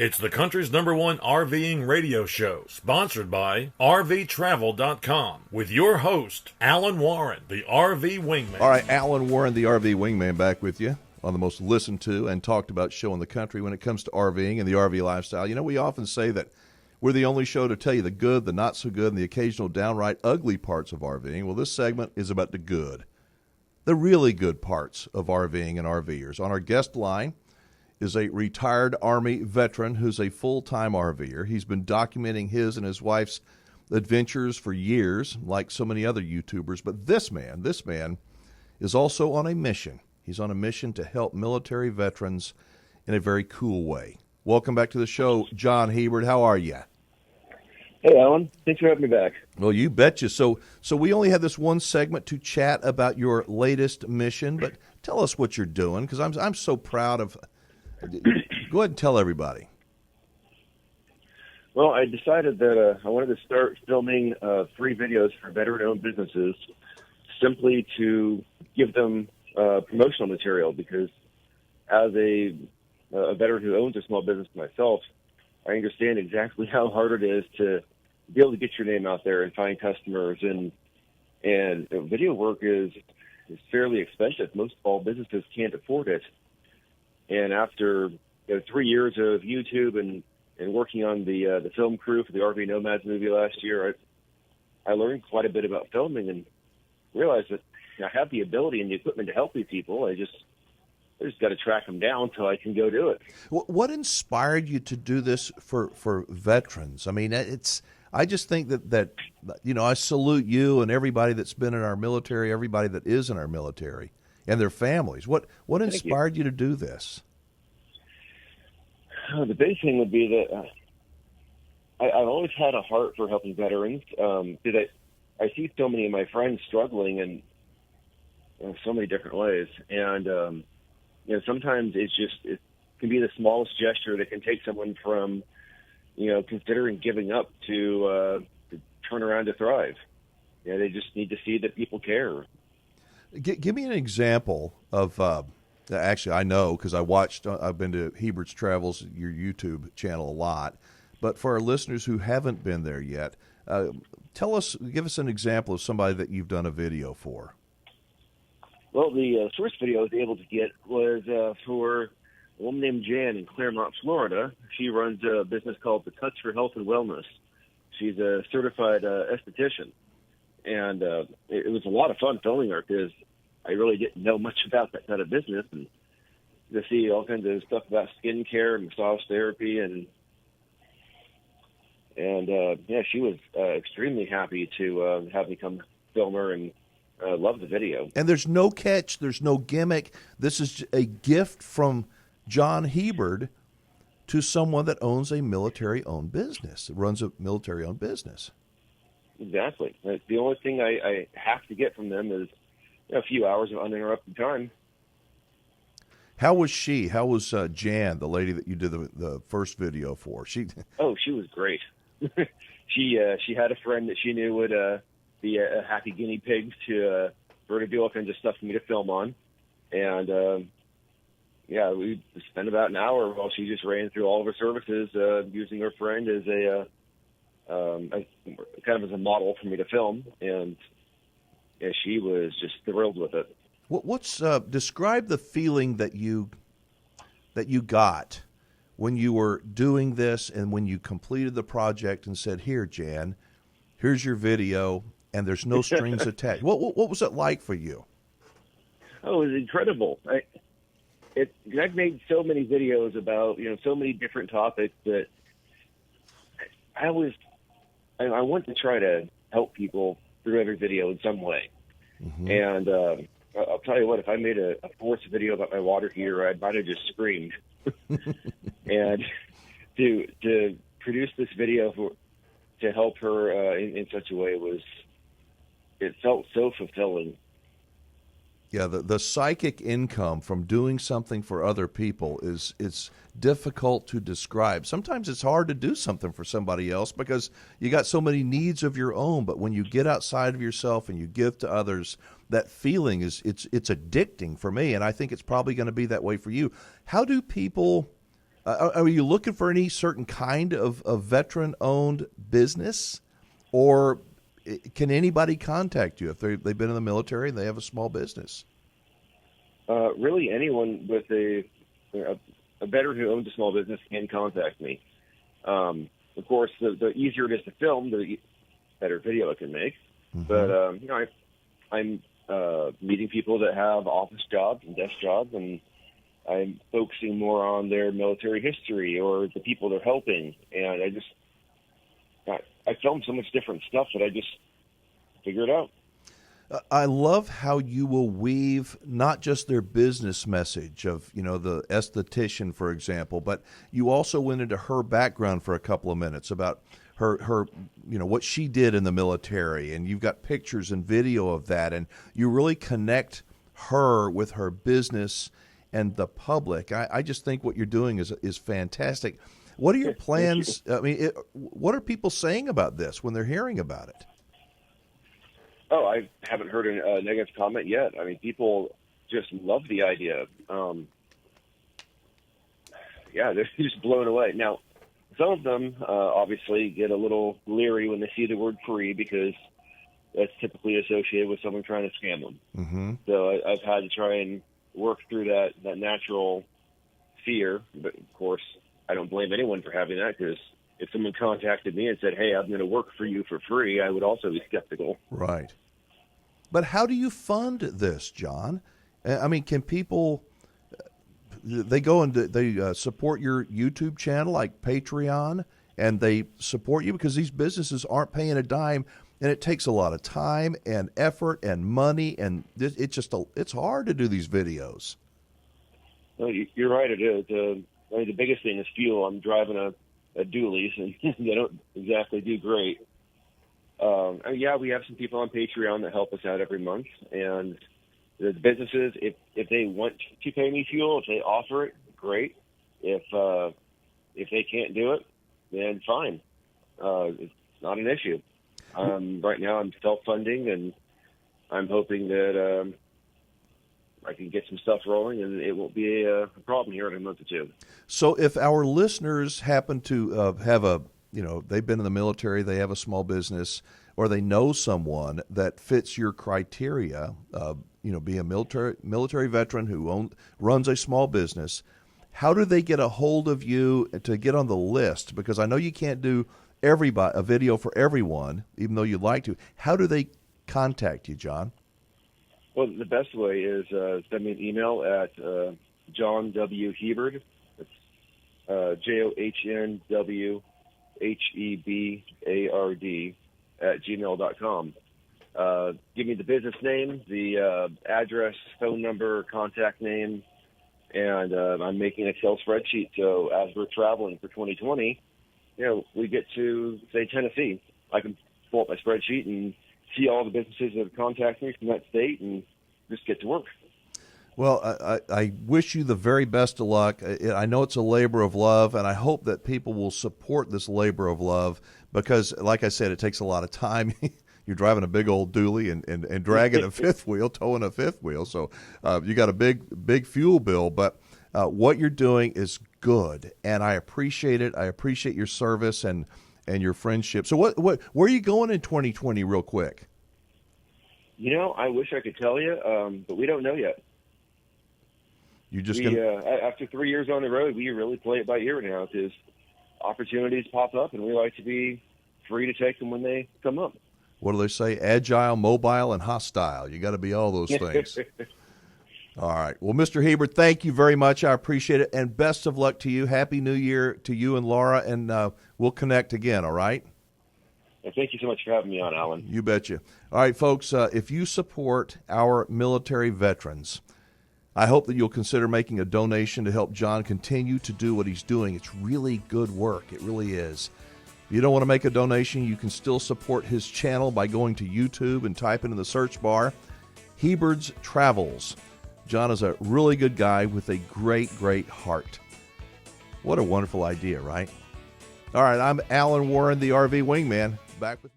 It's the country's #1 RVing radio show, sponsored by RVTravel.com, with your host, Alan Warren, the RV Wingman. All right, Alan Warren, the RV Wingman, back with you on the most listened to and talked about show in the country when it comes to RVing and the RV lifestyle. You know, we often say that we're the only show to tell you the good, the not so good, and the occasional downright ugly parts of RVing. Well, this segment is about the good, the really good parts of RVing and RVers. On our guest line is a retired Army veteran who's a full-time RVer. He's been documenting his and his wife's adventures for years, like so many other YouTubers. But this man is also on a mission. He's on a mission to help military veterans in a very cool way. Welcome back to the show, John Hebert. How are you? Hey, Alan. Thanks for having me back. Well, you betcha. So we only have this one segment to chat about your latest mission, but tell us what you're doing, because I'm so proud of. Go ahead and tell everybody. Well, I decided that I wanted to start filming free videos for veteran-owned businesses, simply to give them promotional material, because as a veteran who owns a small business myself, I understand exactly how hard it is to be able to get your name out there and find customers. And video work is fairly expensive. Most small businesses can't afford it. And after 3 years of YouTube and working on the film crew for the RV Nomads movie last year, I learned quite a bit about filming and realized that I have the ability and the equipment to help these people. I just got to track them down so I can go do it. What inspired you to do this for veterans? I mean, I just think that I salute you and everybody that's been in our military, everybody that is in our military, and their families. What inspired you to do this? The big thing would be that I've always had a heart for helping veterans. Because I see so many of my friends struggling in so many different ways, and sometimes it can be the smallest gesture that can take someone from considering giving up to turn around to thrive. They just need to see that people care. Give me an example of. Actually, I know, because I've been to Hebert's Travels, your YouTube channel, a lot. But for our listeners who haven't been there yet, give us an example of somebody that you've done a video for. Well, the first video I was able to get was for a woman named Jan in Claremont, Florida. She runs a business called The Touch for Health and Wellness. She's a certified esthetician. And it was a lot of fun filming her, because I really didn't know much about that kind of business, and to see all kinds of stuff about skincare and massage therapy, and she was extremely happy to have me come film her, and love the video. And there's no catch, there's no gimmick. This is a gift from John Hebert to someone that owns a military-owned business, runs a military-owned business. Exactly. The only thing I have to get from them is a few hours of uninterrupted time. How was she? How was Jan, the lady that you did the first video for? She was great. She had a friend that she knew would be a happy guinea pig for her to do all kinds of stuff for me to film on. And we spent about an hour while she just ran through all of her services, using her friend as kind of as a model for me to film. And she was just thrilled with it. Describe the feeling that you got when you were doing this, and when you completed the project and said, "Here, Jan, here's your video, and there's no strings attached." What was it like for you? Oh, it was incredible. I've made so many videos about so many different topics that I want to try to help people through every video in some way. Mm-hmm. And I'll tell you what, if I made a fourth video about my water heater, I might have just screamed. And to produce this video to help her in such a way it felt so fulfilling. Yeah, the psychic income from doing something for other people it's difficult to describe. Sometimes it's hard to do something for somebody else because you got so many needs of your own. But when you get outside of yourself and you give to others, that feeling it's addicting for me, and I think it's probably going to be that way for you. How do people Are you looking for any certain kind of veteran-owned business, or can anybody contact you if they've been in the military and they have a small business? Really, anyone with a veteran who owns a small business can contact me. Of course, the easier it is to film, the better video it can make. Mm-hmm. But I'm meeting people that have office jobs and desk jobs, and I'm focusing more on their military history or the people they're helping. And I film so much different stuff that I just figure it out. I love how you will weave not just their business message of, the esthetician, for example, but you also went into her background for a couple of minutes about her what she did in the military, and you've got pictures and video of that, and you really connect her with her business and the public. I just think what you're doing is fantastic. What are your plans? I mean, what are people saying about this when they're hearing about it? Oh, I haven't heard a negative comment yet. I mean, people just love the idea. They're just blown away. Now, some of them obviously get a little leery when they see the word free, because that's typically associated with someone trying to scam them. Mm-hmm. So I've had to try and work through that natural fear. But, of course, I don't blame anyone for having that, because if someone contacted me and said, hey, I'm going to work for you for free, I would also be skeptical. Right. But how do you fund this, John? I mean, can people, they go and they support your YouTube channel like Patreon, and they support you because these businesses aren't paying a dime, and it takes a lot of time and effort and money, and it's hard to do these videos. No, you're right, it is. The biggest thing is fuel. I'm driving a dually, and they don't exactly do great. We have some people on Patreon that help us out every month, and the businesses, if they want to pay me fuel, if they offer it, great. If they can't do it, then fine. It's not an issue. Right now I'm self-funding, and I'm hoping that I can get some stuff rolling, and it won't be a problem here in a month or two. So if our listeners happen to have they've been in the military, they have a small business, or they know someone that fits your criteria, be a military veteran who runs a small business, how do they get a hold of you to get on the list? Because I know you can't do a video for everyone, even though you'd like to. How do they contact you, John? Well, the best way is send me an email at John W. Hebard. It's JOHNWHEBARD @gmail.com. Give me the business name, the address, phone number, contact name, and I'm making an Excel spreadsheet. So as we're traveling for 2020, we get to, say, Tennessee, I can pull up my spreadsheet and see all the businesses that have contacted me from that state and just get to work. Well, I wish you the very best of luck. I know it's a labor of love, and I hope that people will support this labor of love because, like I said, it takes a lot of time. You're driving a big old dually and dragging a fifth wheel, towing a fifth wheel, so you got a big fuel bill. But what you're doing is good, and I appreciate it. I appreciate your service and your friendship. So where are you going in 2020 real quick? I wish I could tell you, but we don't know yet. After 3 years on the road, we really play it by ear now because opportunities pop up, and we like to be free to take them when they come up. What do they say? Agile, mobile, and hostile. You got to be all those things. All right. Well, Mr. Hebard, thank you very much. I appreciate it, and best of luck to you. Happy New Year to you and Laura, and we'll connect again, all right? And thank you so much for having me on, Alan. You betcha. All right, folks, if you support our military veterans, I hope that you'll consider making a donation to help John continue to do what he's doing. It's really good work. It really is. If you don't want to make a donation, you can still support his channel by going to YouTube and typing in the search bar, Hebard's Travels. John is a really good guy with a great, great heart. What a wonderful idea, right? All right, I'm Alan Warren, the RV Wingman. Back with